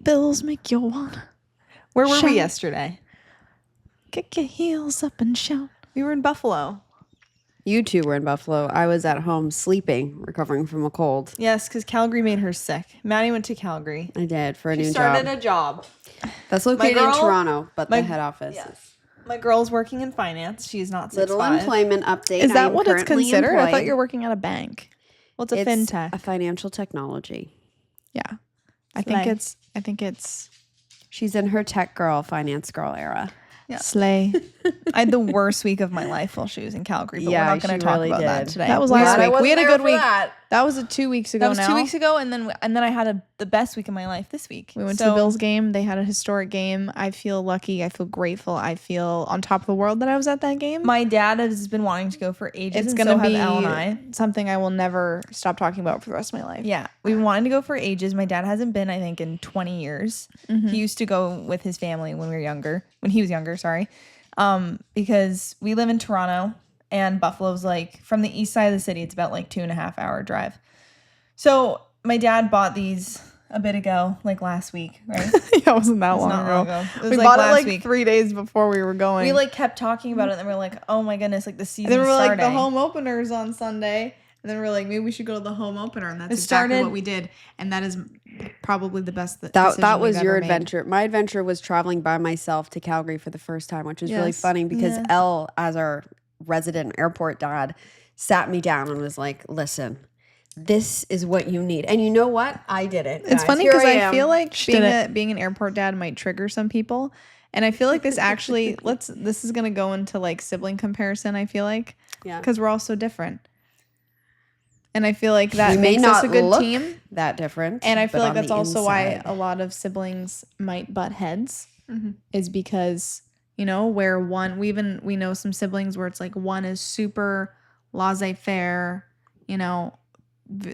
bills make you wanna. Where were shout. we yesterday? Kick your heels up and shout. We were in Buffalo. You two were in Buffalo. I was at home sleeping, recovering from a cold. Yes, because Calgary made her sick. Maddie went to Calgary. I did for a new Started job. a job. That's located in girl- Toronto, but my- the head office yeah. is. My girl's working in finance. She's not 6'5". Little employment update. Is I that am what it's currently considered? I thought employed. you were working at a bank. Well, it's a It's fintech. a financial technology. Yeah. I Slay. think it's She's in her tech girl, finance girl era. Yeah. slay. I had the worst week of my life while she was in Calgary, but Yeah, we're not going she to talk really about that did. today. That was Glad last I week. We wasn't had a there good for week. that. That was 2 weeks ago That was now. 2 weeks ago, and then I had the best week of my life this week. We went to the Bills game. They had a historic game. I feel lucky. I feel grateful. I feel on top of the world that I was at that game. My dad has been wanting to go for ages. It's and going to so have be Elle and I. something I will never stop talking about for the rest of my life. Yeah, we've been wanting to go for ages. My dad hasn't been, I think, in 20 years. He used to go with his family when he was younger, sorry. Because we live in Toronto and Buffalo's like from the east side of the city. It's about like 2.5 hour drive. So my dad bought these a bit ago, like last week, right? Yeah, it wasn't that long not ago. long ago. It was We like bought it last like week. 3 days before we were going. We like kept talking about it and then we're like, oh my goodness, like the and season's then we were like, starting. the home opener's on Sunday. And then we were like, maybe we should go to the home opener. And that's It exactly started- what we did. And that is probably the best That was we've your ever made. adventure. My adventure was traveling by myself to Calgary for the first time, which was really Yes. funny because Yes. Elle, as our resident airport dad, sat me down and was like, listen, this is what you need. And you know what? I did it. It's guys. funny Here because I am. feel like She did being an airport dad might trigger some people. And I feel like this actually, this is going to go into like sibling comparison, I feel like. Yeah. Because we're all so different. And I feel like that We may makes not us a good look team. that different. And I feel but like on that's the also why inside- a lot of siblings might butt heads is because, you know, where we know some siblings where it's like one is super laissez-faire, you know,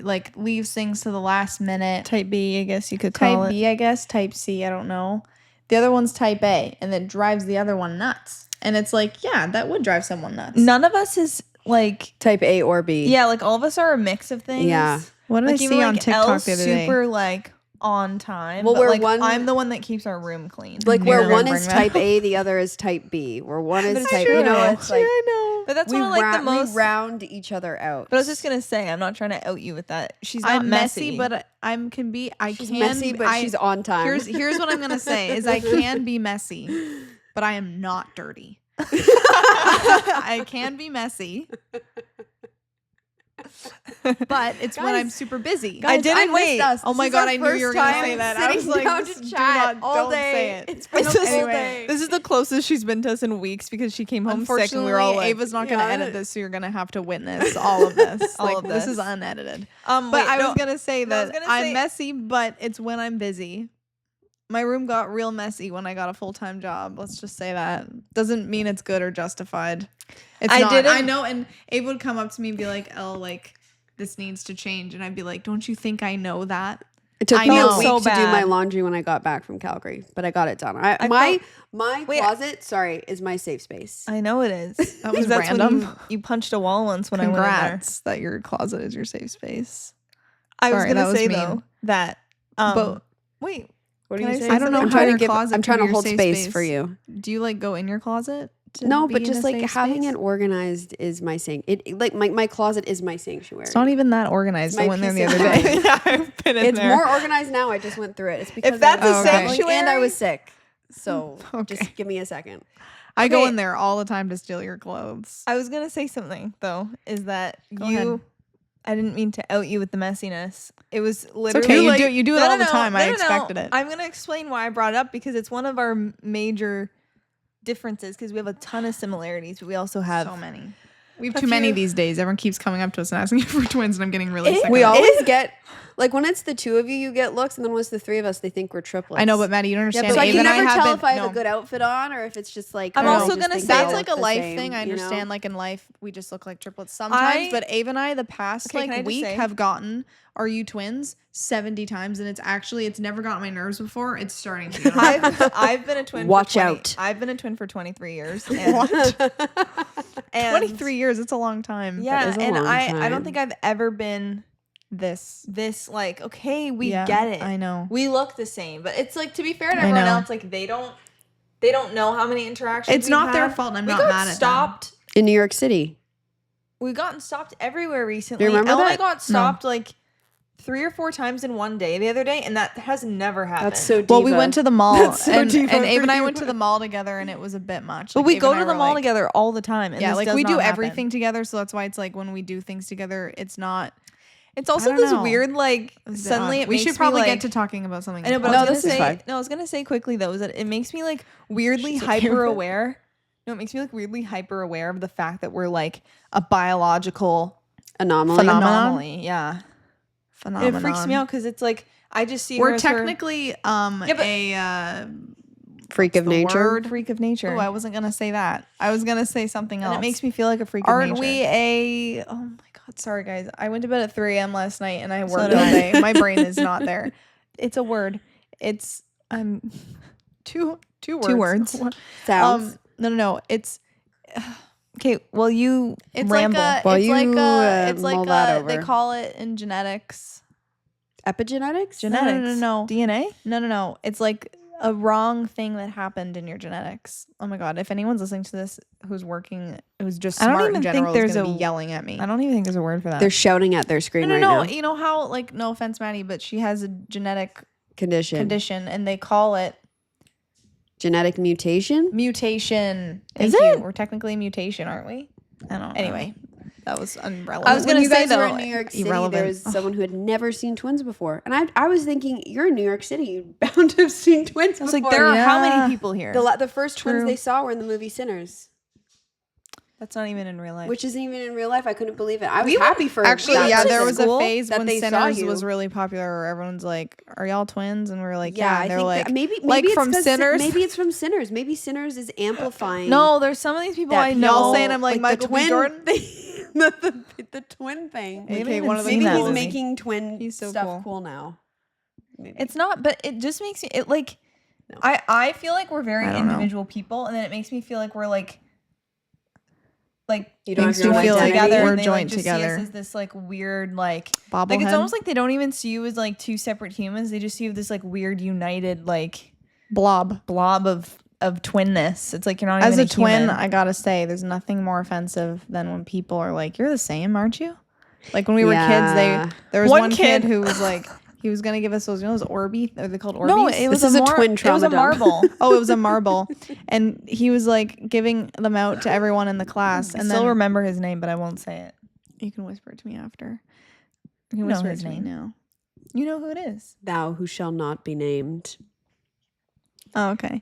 like leaves things to the last minute. Type B, I guess you could call Type it. B, I guess. Type C, I don't know. The other one's type A, and that drives the other one nuts. And it's like, yeah, that would drive someone nuts. None of us is like, type A or B. yeah, like all of us are a mix of things. Yeah. What did Like I even see on like TikTok Elle's the other day? super like on time. Well, but we're like one- I'm the one that keeps our room clean. Like Knew where you were one gonna is bring that type A, the other is type B. Where one is it's type, true. you know, Yeah, it's like I know. But that's we, one of like the most. we round each other out. But I was just gonna say, I'm not trying to out you with that. She's not I'm messy, but I can be. she's can. messy, but she's on time. Here's what I'm gonna say: is I can be messy, but I am not dirty. I can be messy, but it's when I'm Guys, super busy. I didn't missed wait. us. Oh This my is God, our I knew you were first gonna time say that. I was sitting like, down just to do chat not- all don't day. say it. It's been a This is- full day. This is the closest she's been to us in weeks because she came home sick and we were all like, Ava's not gonna yeah. edit this, so you're gonna have to witness all of this. All Like, of this this. is unedited. But But I was gonna say No, I was that gonna I'm say- messy, but it's when I'm busy. My room got real messy when I got a full-time job. Let's just say that. Doesn't mean it's good or justified. It's I not. didn't- I know, and Ava would come up to me and be like, "Elle, like this needs to change," and I'd be like, "Don't you think I know that?" It took I me a know. week So to do bad. my laundry when I got back from Calgary, but I got it done. My Wait, closet, sorry, is my safe space. I know it is. That was 'Cause that's when random. you punched a wall once when I went in there. Congrats that your closet is your safe space. I was Sorry, that gonna was say mean. though that. But Wait, What do Can you I say? say I don't know I'm how trying your to give. closet I'm can trying be to your hold safe space space. for you. Do you like go in your closet? to No, be but in just a like safe having space? it organized is my like my closet is my sanctuary. It's not even that organized. My I went there the peace other of day. mind. yeah, I've been in It's there. more organized now. I just went through it. It's because that's I was a traveling sanctuary- and I was sick. So Okay. just give me a second. I go Okay. in there all the time to steal your clothes. I was gonna say something though. Is that Go you? ahead. I didn't mean to out you with the messiness. It was literally. okay. like- You do it all the time. I expected it. I'm gonna explain why I brought it up because it's one of our major differences because we have a ton of similarities, but we also have So many. We have a too many few- these days. Everyone keeps coming up to us and asking for twins, and I'm getting really sick. We of it. always get like when it's the two of you, you get looks, and then when it's the three of us, they think we're triplets. I know, but Maddie, you don't yeah, understand. but I Ava can and never tell haven't- if I have no. a good outfit on or if it's just like. I'm oh, also I just gonna think say I That's look like a the life same, thing. I you know? understand. Like in life, we just look like triplets sometimes. But Ava and I, the past Okay, can I like just week, say- have gotten "Are you twins?" 70 times, and it's never gotten my nerves before. It's starting to. I've been a twin. Watch for 20 out. I've been a twin for 23 years. And, and 23 years. It's a long time. Yeah, is a and long I don't time. think I've ever been this. like, okay, we Yeah, get it. I know. We look the same, but it's like, to be fair to everyone know. else, like they don't know how many interactions It's not their fault, and I'm we not got mad at them. stopped. In New York City. We've gotten stopped everywhere recently. Do you remember Elle and I that? got stopped like 3 or 4 times in one day the other day, and that has never happened. That's so diva. Well, we went to the mall, That's so and diva Ave for and I you. went to the mall together, and it was a bit much. But Like, we Ave go and I to the were mall like, together all the time. And Yeah, this like does we not do happen. everything together, so that's why it's like when we do things together, it's not. It's also don't this know. weird, like, It's a bit suddenly odd. it we makes should me, probably like, get to talking about something. I know, but No, I was this is gonna fine. say, no, I was gonna say quickly though, is that it makes me like weirdly She's okay with it. hyper aware. No, it makes me like weirdly hyper aware of the fact that we're like a biological Anomaly. anomaly. Yeah, phenomenon. it freaks me out because it's like I just see her We're as her technically but- a Freak of the nature. word? freak of nature. Oh, I wasn't gonna say that. I was gonna say something else. And it makes me feel like a freak Aren't of nature. we a? Oh my god! Sorry, guys. I went to bed at 3 a.m. last night, and I worked did all I. day. My brain is not there. It's a word. It's two words. 2 words. Sounds. No. It's Okay, well you ramble. like a. While It's you, like a. It's mull like that a. They over. call it in genetics. Epigenetics? Genetics. No. DNA. No. It's like a wrong thing that happened in your genetics. Oh my god! If anyone's listening to this who's just I don't smart even in think general, there's is gonna a- be yelling at me. I don't even think there's a word for that. They're shouting at their screen right now. You know how, like, no offense, Maddie, but she has a genetic Condition. and they call it Genetic mutation? mutation. Is Thank you. it? We're technically a mutation, aren't we? I don't know. Anyway, that was irrelevant. I was When gonna you say, guys were though, in New York City, irrelevant. there was someone who had never seen twins before. And I was thinking, you're in New York City. You're bound to have seen twins I was before. like, there are how Yeah. many people here? The first twins True. they saw were in the movie Sinners, That's not even in real life. which isn't even in real life. I couldn't believe it. I was We went- happy for Actually, that yeah, person. there was a school phase that when they saw Sinners you. was really popular. Where everyone's like, "Are y'all twins?" And we were like, Yeah, "Yeah." I And they're think like, that maybe like it's from 'cause Sinners. Maybe it's from Sinners. Maybe Sinners is amplifying. No, there's some of these people that I people- know. Y'all saying I'm like the Michael B. twin Jordan? thing, the twin thing. I haven't Okay, even one of them seen Maybe that he's movie. making twin He's so stuff cool. now. Maybe. It's not, but it just makes me like. No. I feel like we're very I don't know. individual people, and then it makes me feel like we're like You don't Makes have your you own feel like identity. together. we're and they, like, joined just see us together. as this like weird like Bobblehead. it's almost like they don't even see you as like 2 separate humans. They just see you as this like weird united like blob. blob of twinness. It's like you're not As even a twin, human. I gotta say, there's nothing more offensive than when people are like, "You're the same, aren't you?" Like when we were Yeah. kids, there was One one kid kid- who was like, he was gonna give us those, those Orbeez. Are they called Orbeez? No, it was This is a mar- twin It was a trauma dump. marble. Oh, it was a marble, and he was like giving them out to everyone in the class. I And still then remember his name, but I won't say it. you can whisper it to me after. You You can know whisper it his to me name. now. You know who it is. Thou who shall not be named. Oh, okay.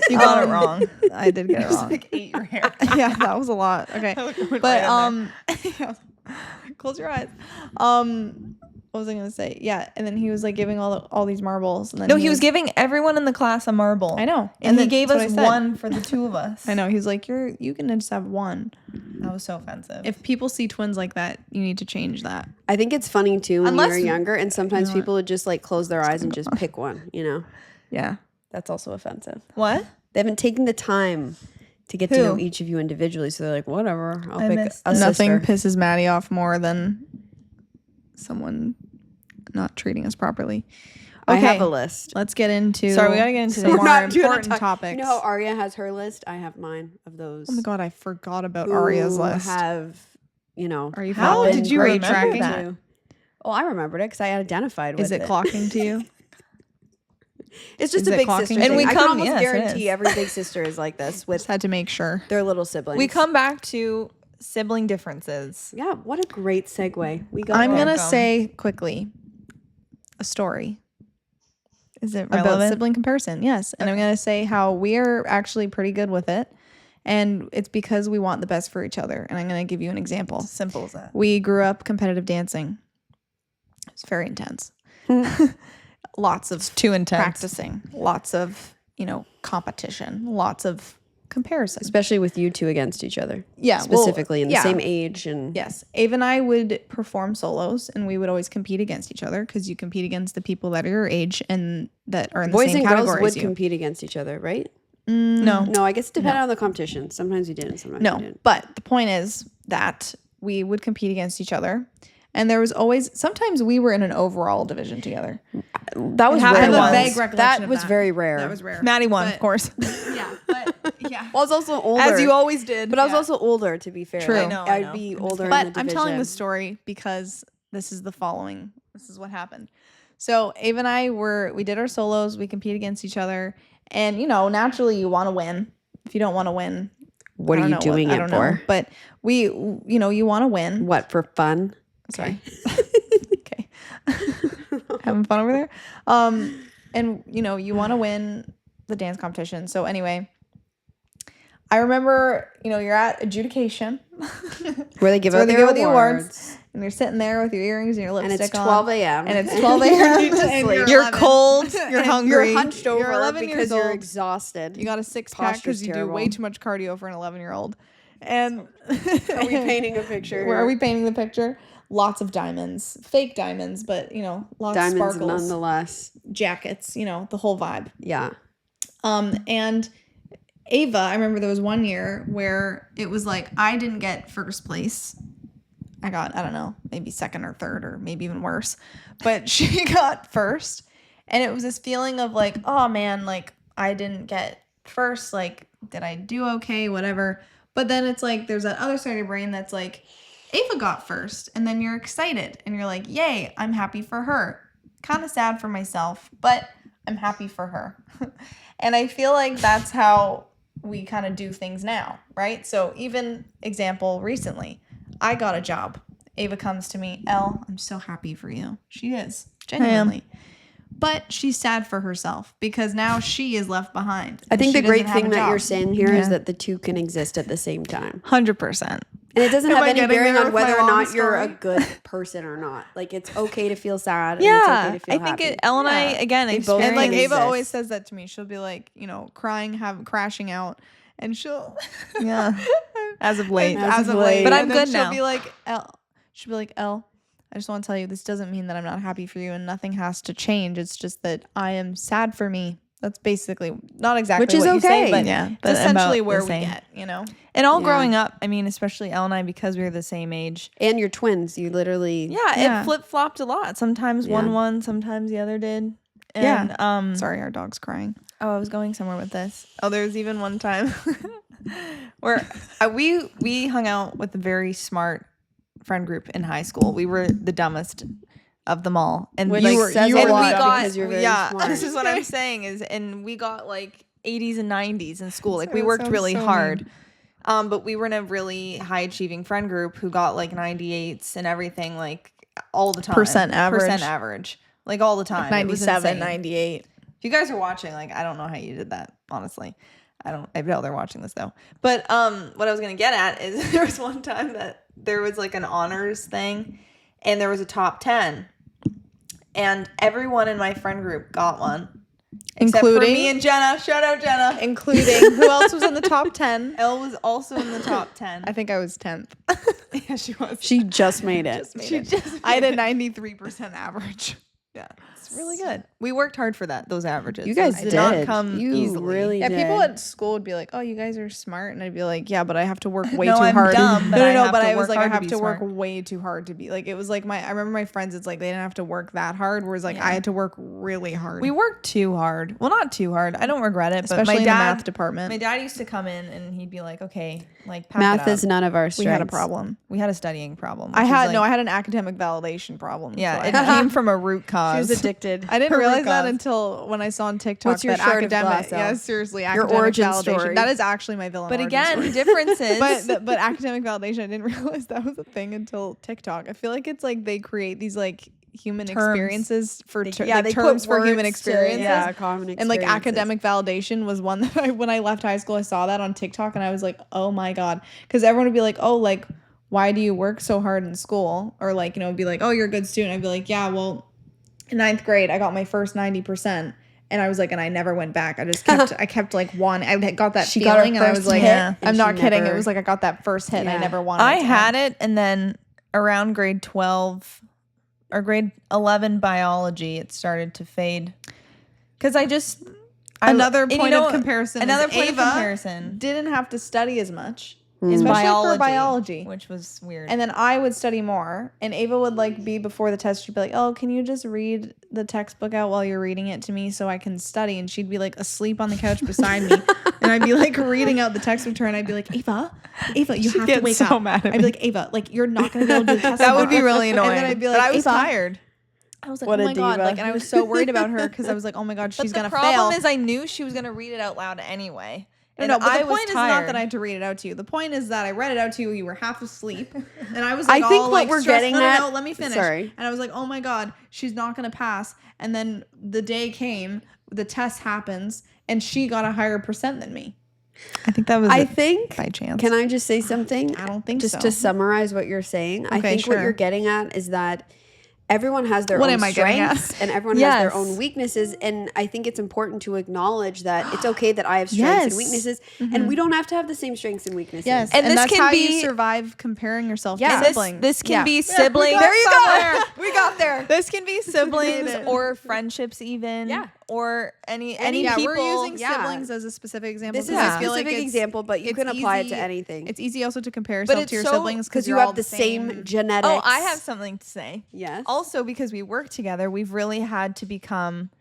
You got it wrong. I did get it wrong. Like ate your hair. Yeah, that was a lot. Okay, but close your eyes. What was I gonna say? Yeah, and then he was like giving all these marbles. And then No, he was giving everyone in the class a marble. I know, And he then- gave that's us what I said. one for the 2 of us. I know. He's like, you can just have one. That was so offensive. If people see twins like that, you need to change that. I think it's funny too when Unless- you were younger, and sometimes You know people would just like close their eyes and just pick one. You know, Yeah. that's also offensive. What? They haven't taken the time to get to Who? know each of you individually, so they're like, whatever, I'll I pick missed a that. Nothing sister. pisses Maddie off more than someone not treating us properly. I Okay, have a list. let's get into. Sorry, we gotta get into some this. more We're not doing a important talk- topics. You know how Arya has her list? I have mine of those. Oh my god, I forgot about who Arya's list. Have you know? Are you How following? did you Are remember tracking? that? too. Oh, I remembered it because I identified with Is it clocking to you? It's just Is a it big clocking sister to thing. you? And we I come- can almost yes, it guarantee is. every big sister is like this with Just had to make sure. their little siblings. We come back to sibling differences. Yeah, what a great segue. We got I'm there. gonna Welcome. say quickly a story Is it about relevant? sibling comparison. Yes, and I'm gonna say how we are actually pretty good with it, and it's because we want the best for each other. And I'm gonna give you an example. Simple as that. We grew up competitive dancing. It's very intense. Lots of Too intense. practicing, lots of competition, lots of comparison. especially with you two against each other. Yeah, specifically in the yeah. same age and Yes, Ava and I would perform solos, and we would always compete against each other because you compete against the people that are your age and that are in the boys same and category girls would as you. compete against each other, right? No, No, I guess it depended on the competition. Sometimes you did, and sometimes you no. didn't. But the point is that we would compete against each other, And there was always, sometimes we were in an overall division together. That was I rare. have a once. vague recollection That of was that. very rare. That was rare. Maddie won, But- of course. Yeah, but yeah. Well, I was also older. As you always did. But I was also older, to be fair. True. Like, I know, I I'd know. be I'm just older in But the I'm telling division. the story because this is the following. This is what happened. So Ava and I we did our solos. We compete against each other. And, naturally you want to win. If you don't want to win, What I are don't you know doing I it don't for? know. But you want to win. What, for fun? Sorry. Okay. Having fun over there. And you want to win the dance competition. So anyway, I remember, you're at adjudication. Where they give Where out they their give out the awards. awards. And you're sitting there with your earrings and your And lipstick it's 12 on. a.m. And it's 12 a.m. and You're You're 11. cold. You're And hungry. You're hunched over 11 because years you're old. exhausted. You got a six-pack Posture's because you do terrible. way too much cardio for an 11-year-old. And Are we painting a picture? Where are we painting the picture? Lots of diamonds. Fake diamonds, but, lots of Diamonds sparkles. nonetheless. Jackets, the whole vibe. Yeah. And Ava, I remember there was one year where it was like I didn't get first place. I got, I don't know, maybe second or third or maybe even worse. But she got first. And it was this feeling of like, oh man, like I didn't get first. Like, did I do okay? Whatever. But then it's like there's that other side of your brain that's like, Ava got first. And then you're excited. And you're like, yay, I'm happy for her. Kind of sad for myself, but I'm happy for her. And I feel like that's how we kind of do things now, right? So even example recently, I got a job. Ava comes to me, Elle, I'm so happy for you. She is, genuinely. But she's sad for herself because now she is left behind. I think she the great doesn't have thing a that you're job. saying here is that the two can exist at the same time. 100%. And it doesn't Am have I any getting bearing there on with my whether or long not you're a story? good person or not. Like, it's okay to feel sad. And Yeah. it's okay to feel I think happy. Elle and I, Yeah. again, They both And like can Ava exist. always says that to me. She'll be like, crying, crashing out. And she'll, Yeah. As of late. As of late. But And I'm then good she'll now. be like, Elle, I just want to tell you, this doesn't mean that I'm not happy for you and nothing has to change. It's just that I am sad for me. That's basically not exactly Which is what you say, okay. but Yeah, it's but essentially about where the we same. get, And all Yeah. growing up, I mean, especially Elle and I, because we were the same age. And you're twins. You literally. Yeah, it flip-flopped a lot. Sometimes Yeah. one won, sometimes the other did. Yeah. And, Sorry, our dog's crying. Oh, I was going somewhere with this. Oh, there was even one time. Where we hung out with a very smart friend group in high school. We were the dumbest of them all, and Which like, says a and lot we got because you're very smart. This is what I'm saying is, and we got like 80s and 90s in school. Like we That worked sounds really so hard. But we were in a really high achieving friend group who got like 98s and everything, like all the time. Percent average. Like all the time. It was 97, insane. 98. If you guys are watching, like, I don't know how you did that, honestly. I know they're watching this though. But what I was gonna get at is there was one time that there was like an honors thing and there was a top 10. And everyone in my friend group got one. Except for Including me and Jenna. Shout out Jenna. Including who else was in the top 10? Elle was also in the top 10. I think I was 10th. Yeah, she was. She just made it. I had a 93% average. Yeah, it's really good. We worked hard for those averages. You guys It did. not come You easily. really Yeah, did. people at school would be like, "Oh, you guys are smart," and I'd be like, "Yeah, but I have to work way No, too I'm hard." dumb, but I have but to I was work like, I hard to have be to work smart. way too hard to be like. It was like I remember my friends. It's like they didn't have to work that hard, whereas like I had to work really hard. We worked too hard. Well, not too hard. I don't regret it. especially but my in dad, the math department. My dad used to come in and he'd be like, "Okay, like pack Math it up." is none of our we strengths. had a problem. We had a studying problem. I which is had like- I had an academic validation problem. Yeah, so it I- came from a root cause. She was addicted. I didn't Her root realize that cause. until when I saw on TikTok What's your that shard of academic. glass, Yeah, Elle? seriously, Your academic origin validation. story. That is actually my villain. But origin again, story. differences. but academic validation, I didn't realize that was a thing until TikTok. I feel like it's like they create these like human Terms. experiences for They like put terms for human words to- experiences. Yeah, common And like experiences. academic validation was one that when I left high school, I saw that on TikTok and I was like, oh my God. Because everyone would be like, oh, like, why do you work so hard in school? Or like, be like, oh, you're a good student. I'd be like, yeah, well, in 9th grade, I got my first 90%. And I was like, and I never went back. I just kept like one. I got that She got her feeling and I was first like, hit, I'm and not she kidding. never- It was like I got that first hit and I Yeah. never wanted I it to had end. it, and then around grade 12 or grade 11 biology, it started to fade. Because Another and you point know of what? comparison. Another is point Ava of comparison. didn't have to study as much in especially for biology, which was weird. And then I would study more, and Ava would like be before the test. She'd be like, "Oh, can you just read the textbook out while you're reading it to me so I can study?" And she'd be like asleep on the couch beside me, and I'd be like reading out the textbook to her, and I'd be like, "Ava, you have to wake so up." mad at I'd be like, "Ava, like you're not gonna be able to do the test." That would be tomorrow." really annoying. And then I'd be like, but I was "Ava." tired. I was like, What "Oh a my god!" diva. Like, and I was so worried about her because I was like, "Oh my god, she's gonna the problem fail." is I knew she was gonna read it out loud anyway. No, but I the was point is not that tired. I had to read it out to you. The point is that I read it out to you. You were half asleep, and I was like, I think all what like we're stressed. getting No, at. no, let me finish. Sorry. And I was like, oh my god, she's not gonna pass. And then the day came, the test happens, and she got a higher percent than me. I think that was I think. by chance. Can I just say something? I don't think just so. to summarize what you're saying. I think sure. what you're getting at is that everyone has their What own am I getting at? strengths and everyone has their Yes. own weaknesses. And I think it's important to acknowledge that it's okay that I have strengths and Yes. weaknesses, and we don't have to have the same strengths and weaknesses. Yes, And and this that's can how be- you survive comparing yourself Yeah. to This- siblings. This can Yeah. be siblings. There you somewhere. go. We got there. This can be siblings or friendships, even. Yeah. Or any Yeah, people. we're using yeah. siblings as a specific example. This is because a I feel like specific it's- example, but you it's can apply it easy- to anything. It's easy also to compare But yourself it's to your so- siblings because you you're all have the same genetics. Oh, I have something to say. Yes. Also, because we work together, we've really had to become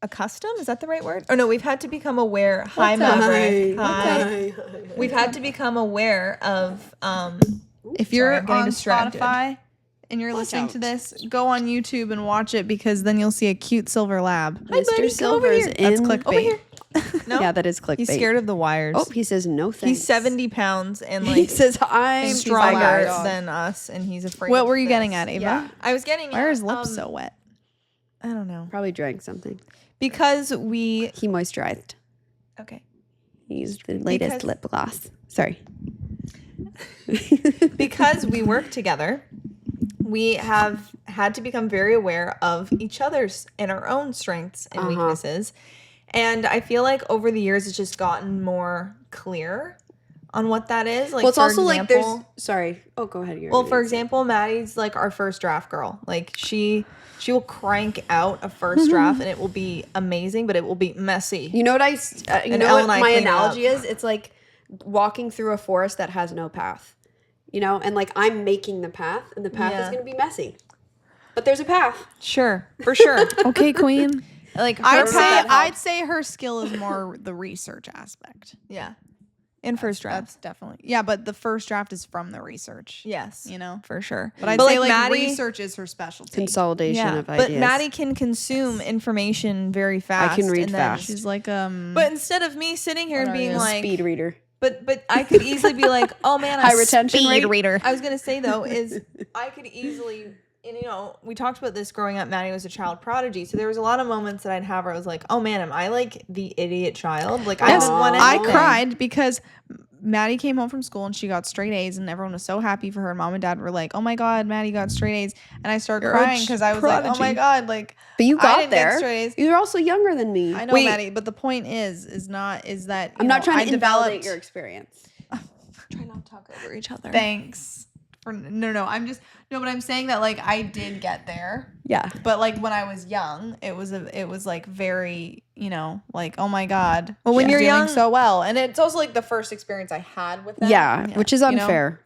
accustomed. Is that the right word? Oh no, we've had to become aware. Hi, Maverick. Hi. We've had to become aware of. If you're I'm getting on distracted. Spotify and you're listening out. to this, go on YouTube and watch it because then you'll see a cute silver lab. Hi, buddy, Mr. come over Silver's here. That's in. clickbait. Over here. No, Yeah, that is clickbait. he's scared of the wires. Oh, he says no thanks. He's 70 pounds and He like says I'm stronger dog. than us, and he's afraid. What of were you this. getting at, Ava? Yeah. I was getting. Why are his at, lips so wet? I don't know. Probably drank something. Because we. He moisturized. Okay. He used the latest Because- lip gloss. Sorry. Because we work together, we have had to become very aware of each other's and our own strengths and weaknesses. And I feel like over the years, it's just gotten more clear on what that is. Like, Well, it's for also like there's. example- Sorry. Oh, go ahead. Well, for example, Maddie's like our first draft girl. Like she will crank out a first draft and it will be amazing, but it will be messy. You know what you And know Elle what and I my clean it analogy up. is? It's like walking through a forest that has no path. You know, and like I'm making the path, and the path is Yeah. going to be messy. But there's a path. Sure, for sure. Okay, queen. Like her I'd path- say her skill is more the research aspect. yeah. In first drafts. That's definitely but the first draft is from the research. Yes. You know? For sure. But I'd say like Maddie, research is her specialty. Consolidation yeah, of but ideas. Maddie can consume information very fast. I can read and then fast. She's like But instead of me sitting here and What are being you? like, speed reader. but I could easily be like, oh man, High retention speed rate. reader. I was gonna say though is I could easily, and you know, we talked about this growing up. Maddie was a child prodigy, so there was a lot of moments that I'd have where I was like, oh man, am I like the idiot child? Like I Yes, haven't won I anything. cried because Maddie came home from school and she got straight A's and everyone was so happy for her. And mom and dad were like, "Oh my god, Maddie got straight A's," and I started You're a crying because I was like, "Oh my prodigy. god!" Like, But you I got didn't get there. straight A's. You're also younger than me. I know, Wait. Maddie, but the point is that I'm not trying to I invalidate developed- your experience. Try not to talk over each other. Thanks. But I'm saying that like I did get there. Yeah. But like when I was young, it was like very, like, oh my god. Well, when she's you're doing young- so well. And it's also like the first experience I had with them. Yeah, which is know? unfair.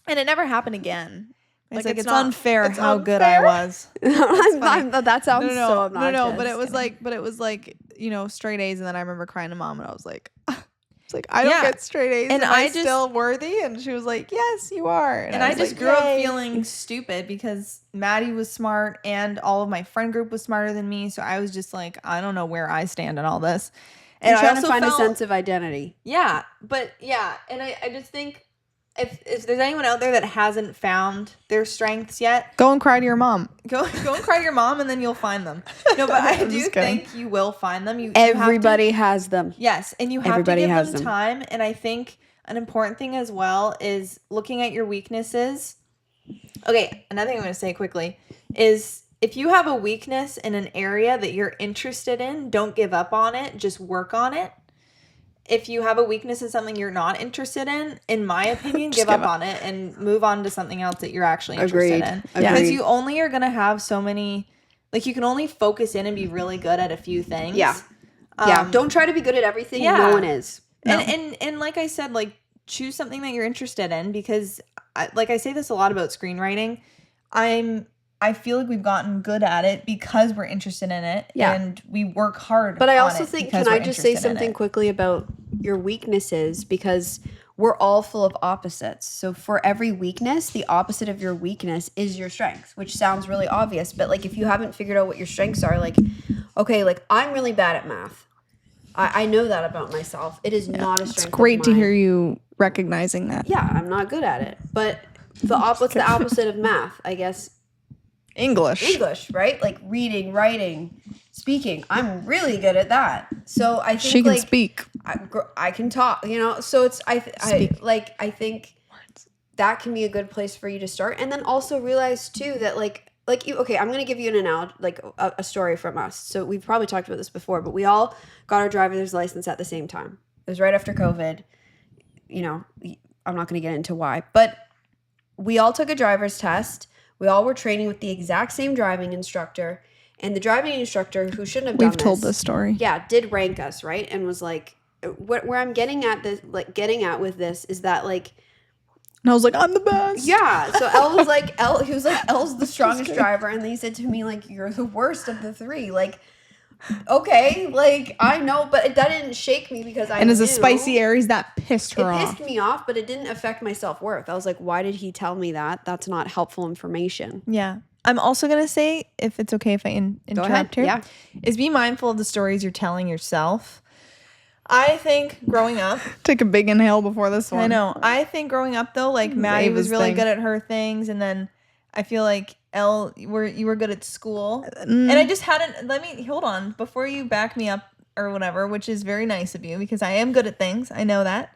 And it never happened again. It's Like, like it's not- unfair it's how good I unfair. was. That sounds so obnoxious. No, but it was like, straight A's, and then I remember crying to mom and I was like it's like I don't Yeah. get straight A's And and I I just- still worthy, and she was like, yes, you are. And I was just like, grew up "Yay." feeling stupid because Maddie was smart and all of my friend group was smarter than me. So I was just like, I don't know where I stand in all this. And You're I trying to also find felt- a sense of identity. Yeah, but yeah, and I just think if there's anyone out there that hasn't found their strengths yet, Go and cry to your mom. go and cry to your mom and then you'll find them. No, but I I'm do just kidding. think you will find them. You have to- Everybody has them. yes, and you have Everybody to give has them them. time. And I think an important thing as well is looking at your weaknesses. Okay, another thing I'm going to say quickly is if you have a weakness in an area that you're interested in, don't give up on it. Just work on it. If you have a weakness in something you're not interested in my opinion, give up on it and move on to something else that you're actually interested Agreed. in. Yeah. Because you only are going to have so many, like you can only focus in and be really good at a few things. Yeah. Don't try to be good at everything. yeah. No one is. And like I said, like choose something that you're interested in, because I say this a lot about screenwriting. I feel like we've gotten good at it because we're interested in it, and we work hard. But I also think, can I just say something quickly about your weaknesses? Because we're all full of opposites. So for every weakness, the opposite of your weakness is your strength, which sounds really obvious. But like, if you haven't figured out what your strengths are, like, okay, like I'm really bad at math. I know that about myself. It is not a strength. It's great to hear you recognizing that. Yeah, I'm not good at it. But what's the opposite of math? I guess English, right? Like reading, writing, speaking. I'm really good at that. So I think she can speak. I can talk. You know. So it's I think that can be a good place for you to start, and then also realize too that like you. Okay, I'm gonna give you an analogy, like a story from us. So we've probably talked about this before, but we all got our driver's license at the same time. It was right after COVID. You know, I'm not gonna get into why, but we all took a driver's test. We all were training with the exact same driving instructor, and the driving instructor, who shouldn't have done this. We've told this story. Yeah, did rank us, right? And was like, where I'm getting at with this is that like, and I was like, I'm the best. Yeah. So Elle was like, he was like, Elle's the strongest driver, and they said to me like, you're the worst of the three. Like, okay, like I know, but that didn't shake me because I and as a spicy Aries, that pissed her off. It pissed me off, but it didn't affect my self-worth. I was like, why did he tell me that? That's not helpful information. Yeah. I'm also going to say, if it's okay if I interrupt here, is be mindful of the stories you're telling yourself. I think growing up... Take a big inhale before this one. I know. I think growing up, though, like Maddie was really good at her things, and then I feel like Elle, you were good at school. And I just hadn't... Hold on. Before you back me up or whatever, which is very nice of you, because I am good at things. I know that.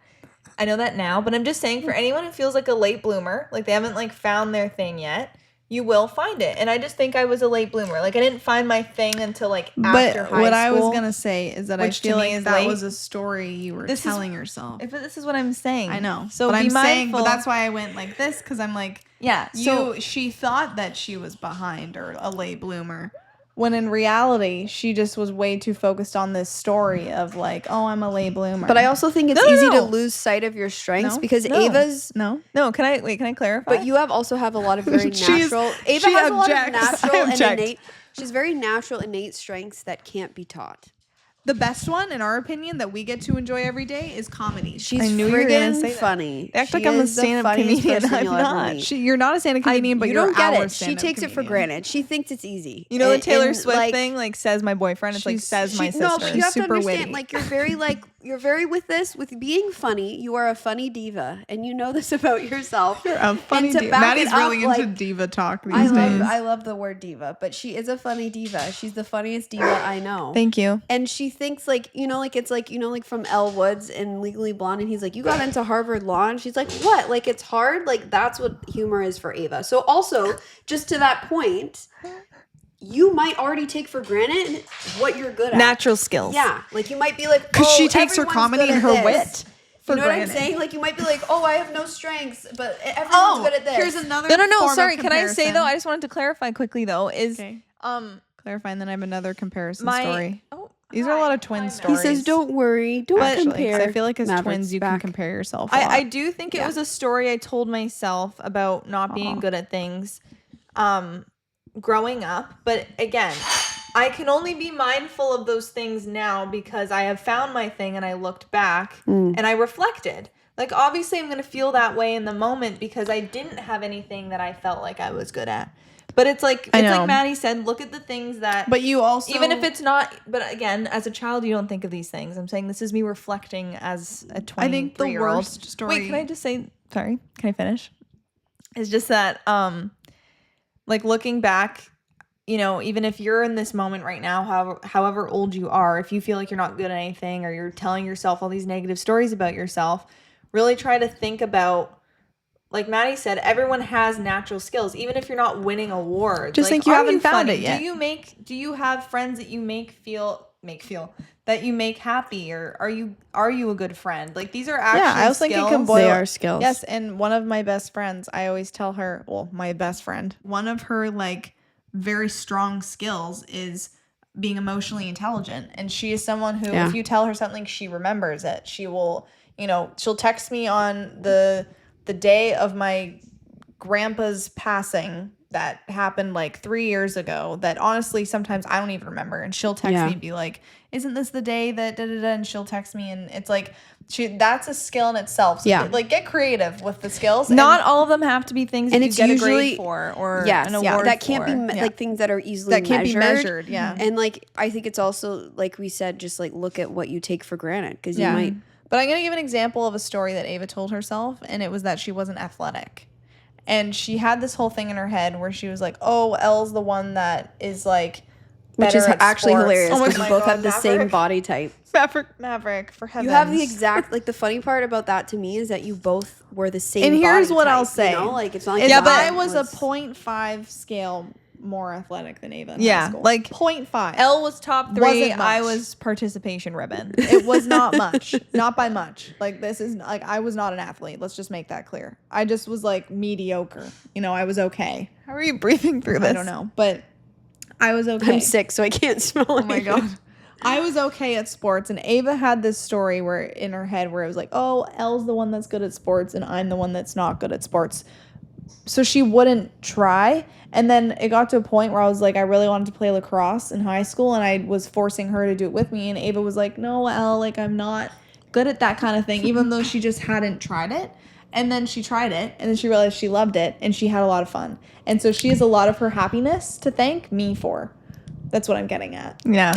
I know that now. But I'm just saying, for anyone who feels like a late bloomer, like they haven't like found their thing yet, you will find it. And I just think I was a late bloomer. Like I didn't find my thing until like after high school. But what I was going to say is that I feel like that was a story you were telling yourself. This is what I'm saying. I know. So but be mindful. But that's why I went like this, because I'm like, yeah. So she thought that she was behind or a late bloomer, when in reality she just was way too focused on this story of like, oh, I'm a late bloomer. But I also think it's easy to lose sight of your strengths because Ava's no. Can I clarify? But you also have a lot of very natural. Ava has a lot of natural and innate. She's very natural, innate strengths that can't be taught. The best one, in our opinion, that we get to enjoy every day is comedy. She's friggin' funny. They act like I'm a stand-up comedian. I'm not. You're not a stand-up comedian, but you don't get it. She takes it for granted. She thinks it's easy. You know the Taylor Swift thing, like says my boyfriend. It's like says my sister. No, but you have to understand. Like you're very with being funny. You are a funny diva, and you know this about yourself. You're a funny diva. Maddie's really into diva talk these days. I love the word diva, but she is a funny diva. She's the funniest diva I know. Thank you. And she thinks like, it's like, like from Elle Woods in Legally Blonde, and he's like, you got into Harvard Law, and she's like, what? Like it's hard? Like that's what humor is for Ava. So also, just to that point, you might already take for granted what you're good at. Natural skills. Yeah. Like you might be like, because she takes her comedy and her wit. You know what I'm saying? Like you might be like, oh, I have no strengths, but everyone's good at this. Here's another No, sorry. Can I say though? I just wanted to clarify quickly though, is clarify, and then I have another comparison story. Oh, these are a lot of twin stories. He says, don't worry. Don't compare. I feel like as twins, you can compare yourself. I do think it was a story I told myself about not being good at things growing up. But again, I can only be mindful of those things now because I have found my thing and I looked back and I reflected. Like, obviously, I'm going to feel that way in the moment because I didn't have anything that I felt like I was good at. But it's like Maddie said, look at the things that... But you also... Even if it's not... But again, as a child, you don't think of these things. I'm saying this is me reflecting as a 23-year-old. I think the worst story... Wait, can I just say... Sorry, can I finish? It's just that, like, looking back, even if you're in this moment right now, however old you are, if you feel like you're not good at anything or you're telling yourself all these negative stories about yourself, really try to think about... Like Maddie said, everyone has natural skills, even if you're not winning awards. Just think you haven't found it yet. Do you have friends that you make that you make happy, or are you a good friend? Like these are actually I was thinking skills. They are skills. Yes, and one of my best friends, I always tell her, my best friend, one of her like very strong skills is being emotionally intelligent, and she is someone who, if you tell her something, she remembers it. She will. you know, she'll text me on the day of my grandpa's passing that happened like 3 years ago that honestly sometimes I don't even remember, and she'll text me and be like, isn't this the day that da da da, and she'll text me, and it's like that's a skill in itself. So like get creative with the skills. Not all of them have to be things that you get usually, a grade for or an award that can't for. be like things that are easily that can't be measured. And like I think it's also like we said, just like look at what you take for granted because you might. But I'm gonna give an example of a story that Ava told herself, and it was that she wasn't athletic. And she had this whole thing in her head where she was like, oh, Elle's the one that is like which is actually sports. hilarious because my you both God, have the same body type. Maverick, for heavens. You have the exact, like the funny part about that to me is that you both were the same and here's body what type, I'll say. You know? Like it's not like but I was a 0.5 scale more athletic than Ava in high school. Like 0.5. Elle was top 3. I was participation ribbon. It was not much. Not by much. Like this is like I was not an athlete. Let's just make that clear. I just was like mediocre. You know, I was okay. How are you breathing through this? I don't know, but I was okay. I'm sick, so I can't smell. Oh my God. I was okay at sports, and Ava had this story where in her head where it was like, oh, Elle's the one that's good at sports and I'm the one that's not good at sports. So she wouldn't try. And then it got to a point where I was like, I really wanted to play lacrosse in high school, and I was forcing her to do it with me. And Ava was like, no, Elle, like I'm not good at that kind of thing, even though she just hadn't tried it. And then she tried it, and then she realized she loved it, and she had a lot of fun. And so she has a lot of her happiness to thank me for. That's what I'm getting at. Yeah.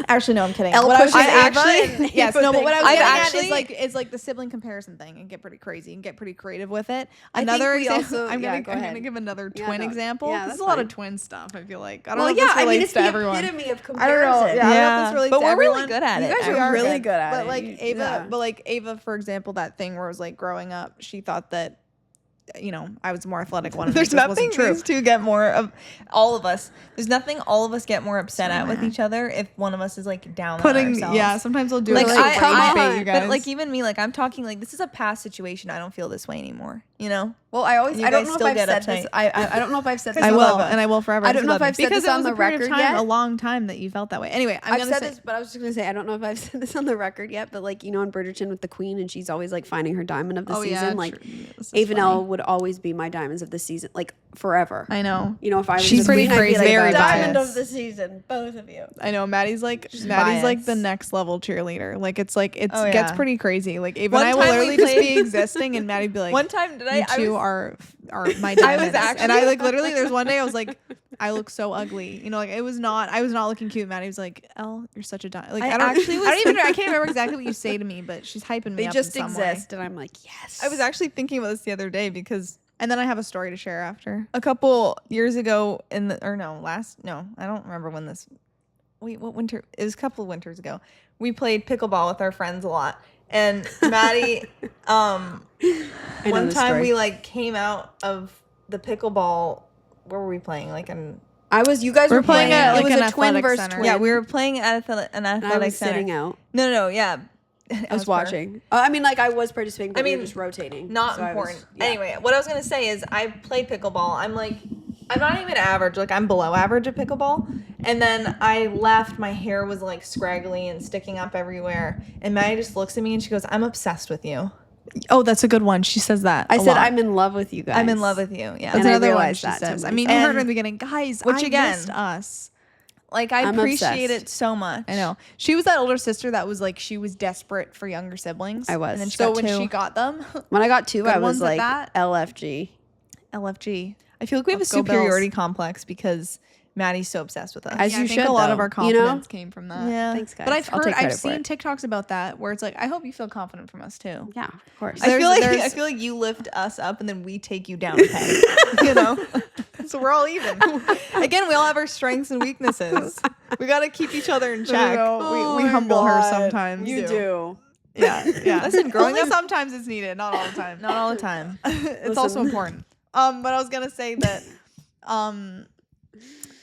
Actually, no, I'm kidding. Elle What I was pushes actually, yes, no, but what I was getting actually- at is like the sibling comparison thing, and get pretty crazy and get pretty creative with it. I think Another we example. also- I'm yeah, gonna go I'm ahead. gonna give another Yeah, twin no, example. yeah, This is that's a lot of fine. twin stuff. I feel like I don't know Well, if yeah, this I mean relates it's to the everyone. epitome of I comparison. don't know. Yeah, I don't know if this relates but to we're everyone. really good at it. You guys We are are really good at but it. like Ava, Yeah. but like Ava, for example, that thing where it was like growing up, she thought that, you know, I was the more athletic one. There's nothing nothing true. these two get more of all of us. There's nothing all of us get more upset at with each other if one of us is like down on ourselves. Yeah, sometimes I'll do Like it. I bait you guys. but like even me, like I'm talking like this is a past situation. I don't feel this way anymore. You know. Well, I You don't guys know if still I've get said uptight. this. I don't know if I've said this. I on will, the- and I will forever. I don't know if I've said because this on it was the a period of record time, yet. a long time that you felt that way. Anyway, I've gonna said say, this, but I was just gonna say I don't know if I've said this on the record yet. But like you know, in Bridgerton with the Queen, and she's always like finding her diamond of the season. Like Ava and Elle would always be my diamonds of the season, like forever. I know. You know, if I was She's the Queen, pretty I'd be crazy like, about diamond bias. of the season, both of you. I know. Maddie's like biased. the next level cheerleader. Like it's Oh, gets yeah. pretty crazy. Like Ava One and I will time we literally just be played- existing, and Maddie'd be like, One time did you I two was, are my diamonds. And I actually- like literally there's one day I was like, I look so ugly. You know, like I was not looking cute. Maddie was like, Elle, you're such a diamond. Like I can't remember exactly what you say to me, but she's hyping me They up just in some way. exist, and I'm like, yes. I was actually thinking about this the other day because And then I have a story to share after. a couple years ago I don't remember when this. Wait, what winter? It was a couple of winters ago. We played pickleball with our friends a lot, and Maddie. One the time story. we like came out of the pickleball. Where were we playing? Like an You guys were playing at, it like, was an a twin athletic versus center. twin. yeah, we were playing at an and I athletic was center. sitting out. No, yeah. I was watching. I mean, like I was participating, but we were just rotating. Not So I was- important. yeah. Anyway, what I was gonna say is I played pickleball. I'm not even average. Like I'm below average at pickleball. And then I left. My hair was like scraggly and sticking up everywhere. And Maddie just looks at me and she goes, "I'm obsessed with you." Oh, that's a good one. She says that. I a said lot. I'm in love with you guys. I'm in love with you. Yeah. That's and I another one realized she that to says. I myself. mean, you heard her And- in the beginning, guys. which I again- missed us. Like I I'm appreciate obsessed. it so much. I know. She was that older sister that was like she was desperate for younger siblings. I was. And then So when when she got them, When I got two, Good I was ones at like that. LFG. LFG. I feel like we have a Let's go superiority Bills. complex because Maddie's so obsessed with us. As Yeah, you I think should, a lot of though, our you know? confidence came from that. yeah. Thanks, guys. But I've I'll take I've credit for seen it. TikToks about that where it's like, I hope you feel confident from us too. Yeah, of course. I feel like there's- I feel like you lift us up and then we take you down a peg. You know? So we're all even. Again, we all have our strengths and weaknesses. We got to keep each other in check. We humble her sometimes. You do. Yeah, yeah. Listen, growing Only up- sometimes it's needed, not all the time. Not all the time. It's also important. But I was gonna say that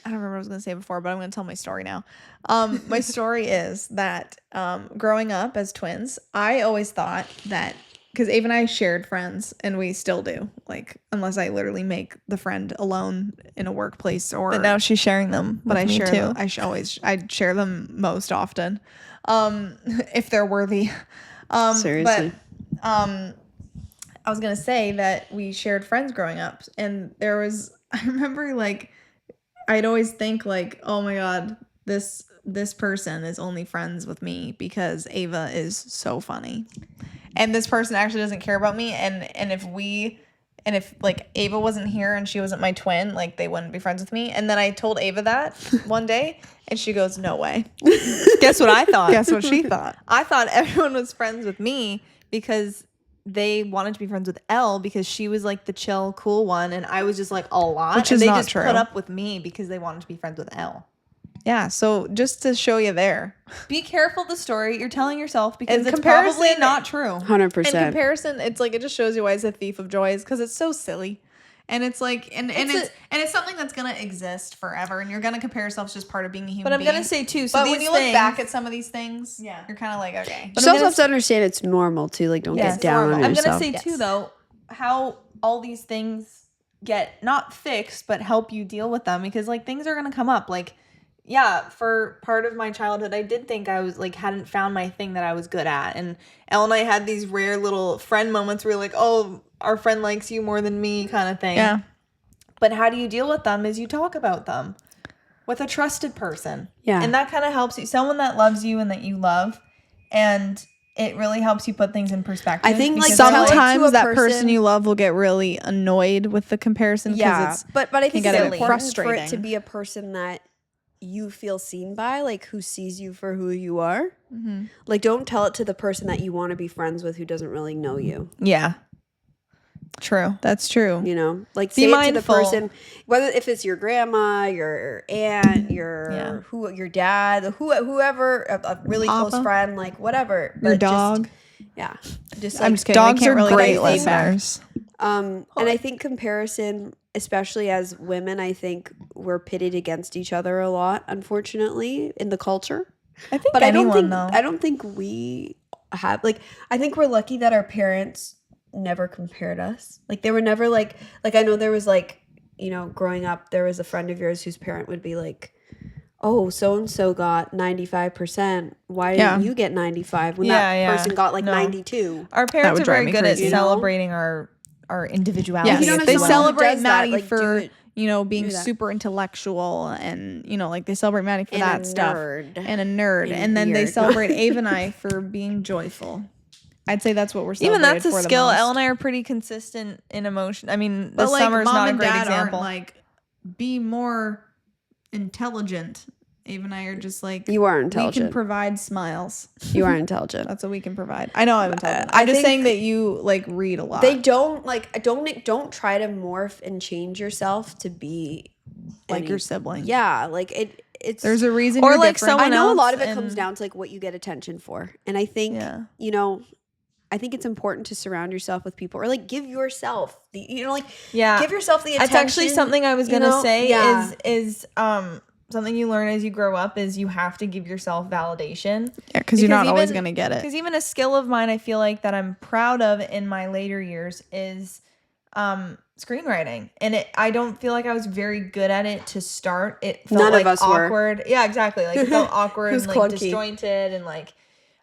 I don't remember what I was gonna say before, but I'm gonna tell my story now. My story is that growing up as twins, I always thought that because Ava and I shared friends, and we still do, like unless I literally make the friend alone in a workplace or. But now she's sharing them. But I with me share too. them. I share them most often, if they're worthy. Seriously. I was gonna say that we shared friends growing up, and I remember like I'd always think like, oh my god, this person is only friends with me because Ava is so funny, and this person actually doesn't care about me, and if like Ava wasn't here and she wasn't my twin, like they wouldn't be friends with me. And then I told Ava that one day, and she goes, "No way." Guess what I thought? Guess what she thought? I thought everyone was friends with me because they wanted to be friends with Elle because she was like the chill, cool one, and I was just like a lot. Which is they not just true. put up with me because they wanted to be friends with Elle. Yeah, so just to show you there. Be careful the story you're telling yourself because In it's comparison- probably not true. 100%. In comparison, it's like it just shows you why it's a thief of joys because it's so silly. And it's like it's something that's gonna exist forever, and you're gonna compare yourself as just part of being a human But I'm being. gonna say too. So But these when you things, look back at some of these things, you're kind of like, okay. You also have to understand it's normal too. Like, don't get down on I'm yourself. gonna say too though, how all these things get not fixed but help you deal with them because like things are gonna come up. Like, yeah, for part of my childhood, I did think I was like hadn't found my thing that I was good at, and Elle and I had these rare little friend moments where you're like, oh, our friend likes you more than me, kind of thing. Yeah. But how do you deal with them is you talk about them with a trusted person. Yeah. And that kind of helps you. Someone that loves you and that you love. And it really helps you put things in perspective. I think like because Sometimes to a that person you love will get really annoyed with the comparison. Yeah, but I think get it's a bit important for it frustrating. to be a person that you feel seen by, like who sees you for who you are. Mm-hmm. Like, don't tell it to the person that you want to be friends with who doesn't really know you. Yeah. True. That's true. You know, like Be say mindful. it to the person, whether if it's your grandma, your aunt, your dad, whoever, a really Papa. close friend, like whatever. Your But dog. Just I'm like, just kidding. dogs We can't are really great get listeners. and I think comparison, especially as women, I think we're pitted against each other a lot, unfortunately, in the culture. I think But anyone, I don't think we have, like, I think we're lucky that our parents never compared us. Like, they were never like I know there was like, you know, growing up, there was a friend of yours whose parent would be like, oh, so-and-so got 95%. Why didn't you get 95 when that person got like 92? Our parents are very good at crazy. celebrating our individuality. Yes, You don't have they someone who celebrate does that, Maddie like, for do it- being do that. super intellectual, and like they celebrate Maddie for And that a stuff, nerd. and a nerd, And and then they weird. celebrate Ava and I for being joyful. I'd say that's what we're Even celebrated that's a for the skill. most. Elle and I are pretty consistent in emotion. I mean, But this like summer's mom not a and great dad example. aren't like be more intelligent. Ava and I are just like, You are we intelligent. can provide smiles. You are intelligent. That's what we can provide. I know I'm intelligent. I I'm just think saying that you like read a lot. They don't don't try to morph and change yourself to be like your sibling. Yeah, like it's There's a reason. Or you're like different. someone I know a else lot of it and- comes down to like what you get attention for. And I think you know, I think it's important to surround yourself with people, or like give yourself the give yourself the attention. That's actually something I was gonna say is something you learn as you grow up is you have to give yourself validation. Yeah, because you're not always gonna get it. Because even a skill of mine I feel like that I'm proud of in my later years is screenwriting, and I don't feel like I was very good at it to start. It felt None like of us awkward. were. Yeah, exactly. Like it felt awkward It and was like clunky. disjointed, and like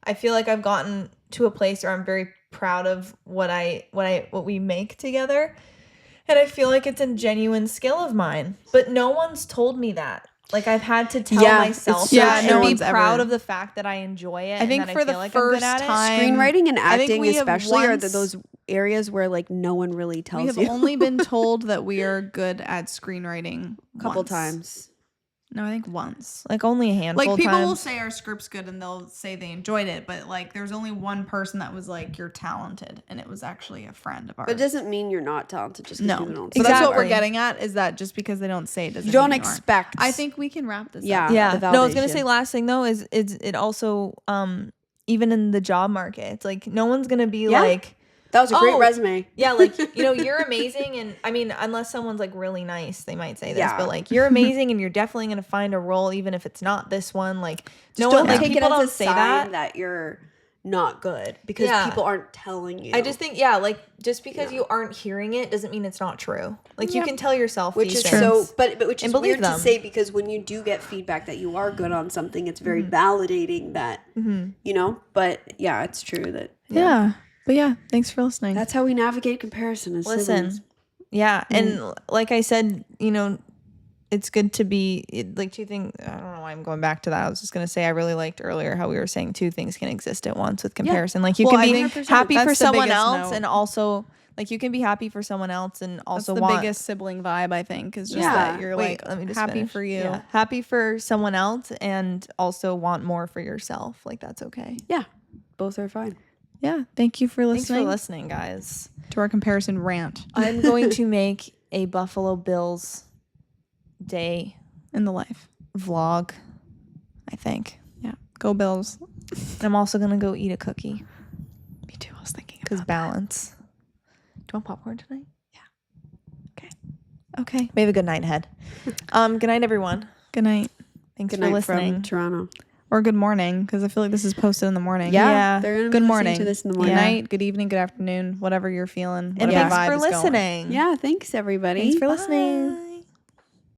I feel like I've gotten to a place where I'm very proud of what we make together, and I feel like it's a genuine skill of mine. But no one's told me that. Like I've had to tell myself so that true. and be one's proud ever- of the fact that I enjoy it. I think and that for I the feel like first I'm good at time- screenwriting and I think acting we have especially are once- those areas where like no one really tells We have you. only been told that we are good at screenwriting a couple once. times. No, I think once. Like only a handful Like of people times. will say our script's good and they'll say they enjoyed it, but like there's only one person that was like, you're talented, and it was actually a friend of ours. But it doesn't mean you're not talented just because No, people don't so say that's what it. we're getting at, is that just because they don't say it doesn't You don't mean you aren't. expect. I think we can wrap this Yeah. up. Yeah. the No, I was gonna validation. say last thing though is it also even in the job market, it's like no one's gonna be like, that was a great "Oh, resume. yeah, like you're amazing, and I mean unless someone's like really nice, they might say this, Yeah. but like you're amazing and you're definitely gonna find a role even if it's not this one. Like no Don't one like take it people as don't a say sign that. you're not good because Yeah. people aren't telling you. I just think like just because you aren't hearing it doesn't mean it's not true. Like you can tell yourself which these is things. so, but which And is believe weird them. to say because when you do get feedback that you are good on something, it's very validating that you know. But yeah, it's true that Yeah. But yeah, thanks for listening. That's how we navigate comparison as siblings. Yeah. And like I said, it's good to be like two things. I don't know why I'm going back to that. I was just going to say, I really liked earlier how we were saying two things can exist at once with comparison. Like you can be happy for someone else and also like you can be happy for someone else and also That's the biggest sibling vibe, I think, is just that you're let me just happy finish. for you. Yeah. Happy for someone else and also want more for yourself. Like that's okay. Yeah. Both are fine. Yeah. Thank you for listening. Thanks for listening, guys. To our comparison rant. I'm going to make a Buffalo Bills day in the life vlog, I think. Yeah. Go Bills. And I'm also going to go eat a cookie. Me too. I was thinking because balance. Do you want popcorn tonight? Yeah. Okay. We have a good night ahead. Good night, everyone. Good night. Thanks for listening. From Toronto. Or good morning, because I feel like this is posted in the morning. Yeah. They're going to good be morning. listening to this in the morning. Good night, good evening, good afternoon, whatever you're feeling. And thanks for listening. Yeah, thanks everybody. Thanks for listening.